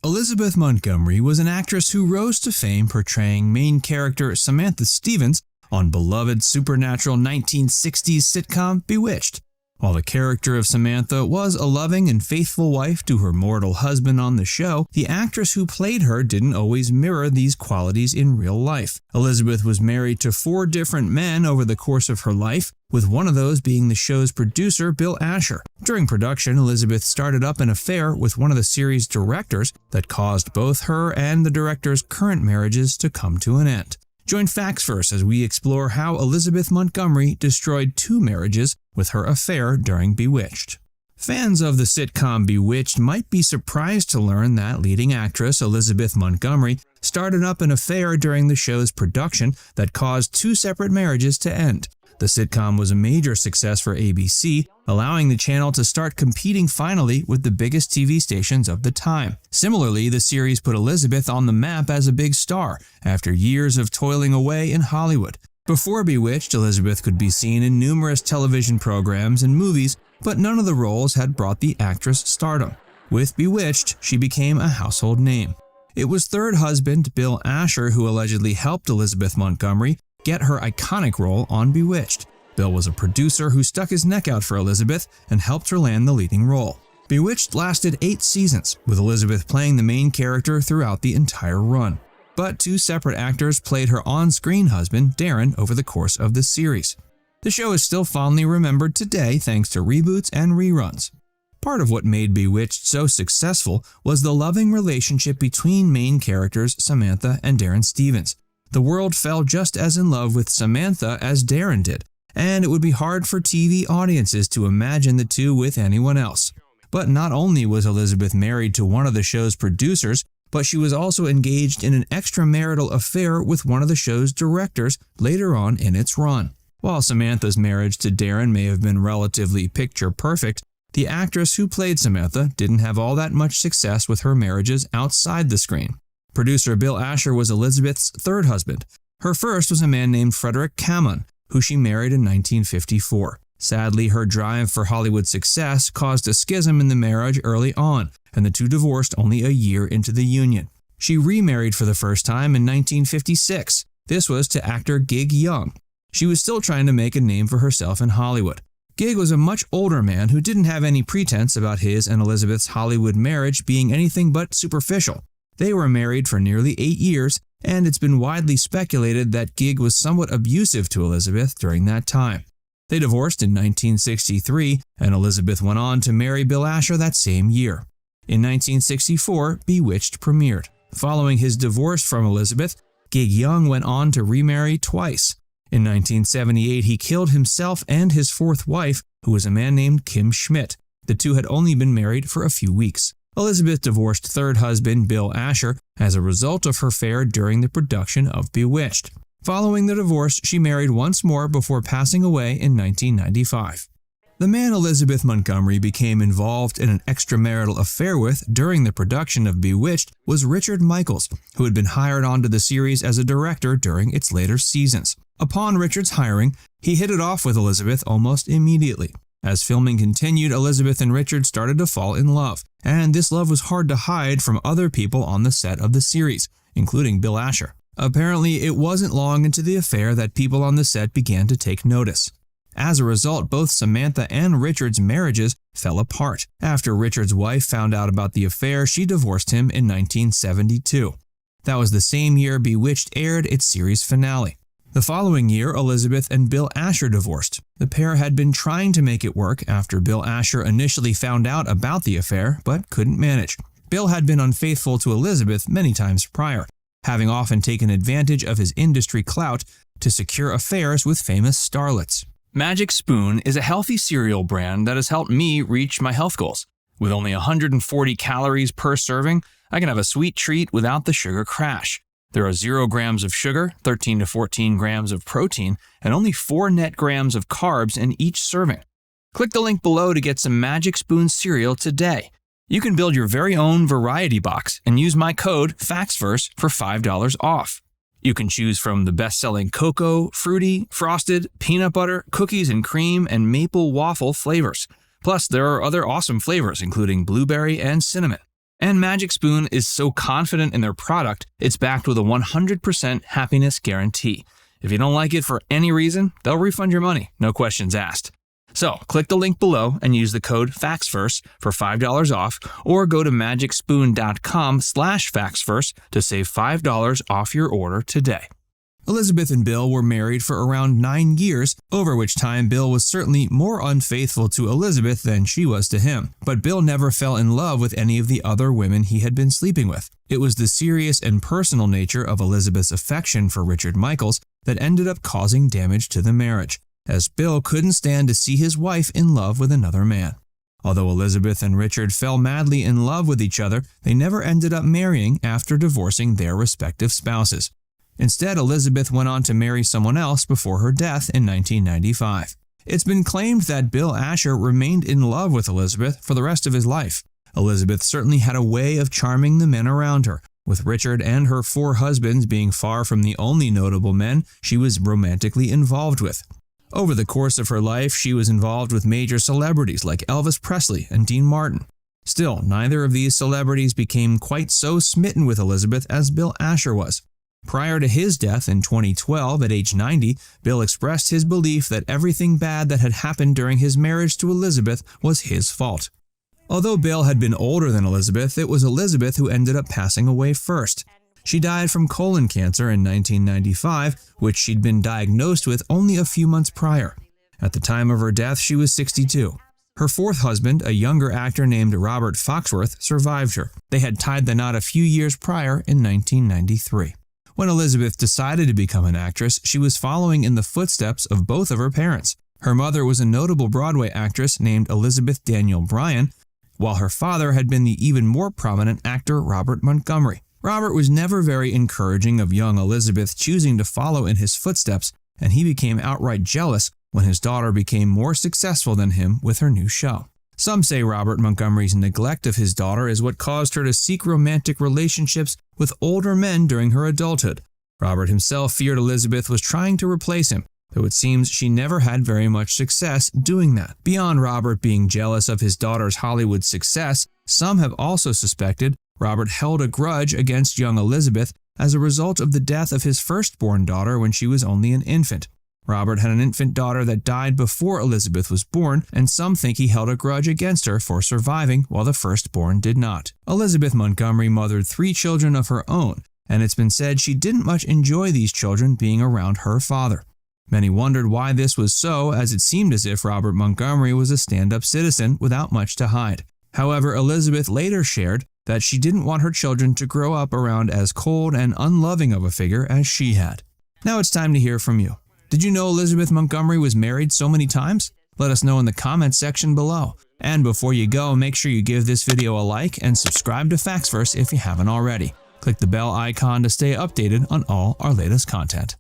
Elizabeth Montgomery was an actress who rose to fame portraying main character Samantha Stephens on beloved supernatural 1960s sitcom Bewitched. While the character of Samantha was a loving and faithful wife to her mortal husband on the show, the actress who played her didn't always mirror these qualities in real life. Elizabeth was married to 4 different men over the course of her life, with one of those being the show's producer, Bill Asher. During production, Elizabeth started up an affair with one of the series' directors that caused both her and the director's current marriages to come to an end. Join Facts First as we explore how Elizabeth Montgomery destroyed 2 marriages with her affair during Bewitched. Fans of the sitcom Bewitched might be surprised to learn that leading actress Elizabeth Montgomery started up an affair during the show's production that caused 2 separate marriages to end. The sitcom was a major success for ABC, allowing the channel to start competing finally with the biggest TV stations of the time. Similarly, the series put Elizabeth on the map as a big star after years of toiling away in Hollywood. Before Bewitched, Elizabeth could be seen in numerous television programs and movies, but none of the roles had brought the actress stardom. With Bewitched, she became a household name. It was third husband Bill Asher who allegedly helped Elizabeth Montgomery get her iconic role on Bewitched. Bill was a producer who stuck his neck out for Elizabeth and helped her land the leading role. Bewitched lasted 8 seasons, with Elizabeth playing the main character throughout the entire run. But 2 separate actors played her on-screen husband, Darrin, over the course of the series. The show is still fondly remembered today thanks to reboots and reruns. Part of what made Bewitched so successful was the loving relationship between main characters Samantha and Darrin Stephens. The world fell just as in love with Samantha as Darrin did, and it would be hard for TV audiences to imagine the two with anyone else. But not only was Elizabeth married to one of the show's producers, but she was also engaged in an extramarital affair with one of the show's directors later on in its run. While Samantha's marriage to Darrin may have been relatively picture-perfect, the actress who played Samantha didn't have all that much success with her marriages outside the screen. Producer Bill Asher was Elizabeth's third husband. Her first was a man named Frederick Cameron, who she married in 1954. Sadly, her drive for Hollywood success caused a schism in the marriage early on, and the two divorced only a year into the union. She remarried for the first time in 1956. This was to actor Gig Young. She was still trying to make a name for herself in Hollywood. Gig was a much older man who didn't have any pretense about his and Elizabeth's Hollywood marriage being anything but superficial. They were married for nearly 8 years, and it's been widely speculated that Gig was somewhat abusive to Elizabeth during that time. They divorced in 1963, and Elizabeth went on to marry Bill Asher that same year. In 1964, Bewitched premiered. Following his divorce from Elizabeth, Gig Young went on to remarry twice. In 1978, he killed himself and his 4th wife, who was a man named Kim Schmidt. The two had only been married for a few weeks. Elizabeth divorced third husband Bill Asher as a result of her affair during the production of Bewitched. Following the divorce, she married once more before passing away in 1995. The man Elizabeth Montgomery became involved in an extramarital affair with during the production of Bewitched was Richard Michaels, who had been hired onto the series as a director during its later seasons. Upon Richard's hiring, he hit it off with Elizabeth almost immediately. As filming continued, Elizabeth and Richard started to fall in love, and this love was hard to hide from other people on the set of the series, including Bill Asher. Apparently, it wasn't long into the affair that people on the set began to take notice. As a result, both Samantha and Richard's marriages fell apart. After Richard's wife found out about the affair, she divorced him in 1972. That was the same year Bewitched aired its series finale. The following year, Elizabeth and Bill Asher divorced. The pair had been trying to make it work after Bill Asher initially found out about the affair, but couldn't manage. Bill had been unfaithful to Elizabeth many times prior, having often taken advantage of his industry clout to secure affairs with famous starlets. Magic Spoon is a healthy cereal brand that has helped me reach my health goals. With only 140 calories per serving, I can have a sweet treat without the sugar crash. There are 0 grams of sugar, 13 to 14 grams of protein, and only 4 net grams of carbs in each serving. Click the link below to get some Magic Spoon cereal today. You can build your very own variety box and use my code FACTSVERSE for $5 off. You can choose from the best-selling cocoa, fruity, frosted, peanut butter, cookies and cream, and maple waffle flavors. Plus, there are other awesome flavors including blueberry and cinnamon. And Magic Spoon is so confident in their product, it's backed with a 100% happiness guarantee. If you don't like it for any reason, they'll refund your money, no questions asked. So, click the link below and use the code FACTSFIRST for $5 off, or go to magicspoon.com/FACTSFIRST to save $5 off your order today. Elizabeth and Bill were married for around 9 years, over which time Bill was certainly more unfaithful to Elizabeth than she was to him. But Bill never fell in love with any of the other women he had been sleeping with. It was the serious and personal nature of Elizabeth's affection for Richard Michaels that ended up causing damage to the marriage, as Bill couldn't stand to see his wife in love with another man. Although Elizabeth and Richard fell madly in love with each other, they never ended up marrying after divorcing their respective spouses. Instead, Elizabeth went on to marry someone else before her death in 1995. It's been claimed that Bill Asher remained in love with Elizabeth for the rest of his life. Elizabeth certainly had a way of charming the men around her, with Richard and her 4 husbands being far from the only notable men she was romantically involved with. Over the course of her life, she was involved with major celebrities like Elvis Presley and Dean Martin. Still, neither of these celebrities became quite so smitten with Elizabeth as Bill Asher was. Prior to his death in 2012 at age 90, Bill expressed his belief that everything bad that had happened during his marriage to Elizabeth was his fault. Although Bill had been older than Elizabeth, it was Elizabeth who ended up passing away first. She died from colon cancer in 1995, which she'd been diagnosed with only a few months prior. At the time of her death, she was 62. Her 4th husband, a younger actor named Robert Foxworth, survived her. They had tied the knot a few years prior in 1993. When Elizabeth decided to become an actress, she was following in the footsteps of both of her parents. Her mother was a notable Broadway actress named Elizabeth Daniel Bryan, while her father had been the even more prominent actor Robert Montgomery. Robert was never very encouraging of young Elizabeth choosing to follow in his footsteps, and he became outright jealous when his daughter became more successful than him with her new show. Some say Robert Montgomery's neglect of his daughter is what caused her to seek romantic relationships with older men during her adulthood. Robert himself feared Elizabeth was trying to replace him, though it seems she never had very much success doing that. Beyond Robert being jealous of his daughter's Hollywood success, some have also suspected Robert held a grudge against young Elizabeth as a result of the death of his firstborn daughter when she was only an infant. Robert had an infant daughter that died before Elizabeth was born, and some think he held a grudge against her for surviving while the firstborn did not. Elizabeth Montgomery mothered 3 children of her own, and it's been said she didn't much enjoy these children being around her father. Many wondered why this was so, as it seemed as if Robert Montgomery was a stand-up citizen without much to hide. However, Elizabeth later shared that she didn't want her children to grow up around as cold and unloving of a figure as she had. Now it's time to hear from you. Did you know Elizabeth Montgomery was married so many times? Let us know in the comments section below. And before you go, make sure you give this video a like and subscribe to FactsVerse if you haven't already. Click the bell icon to stay updated on all our latest content.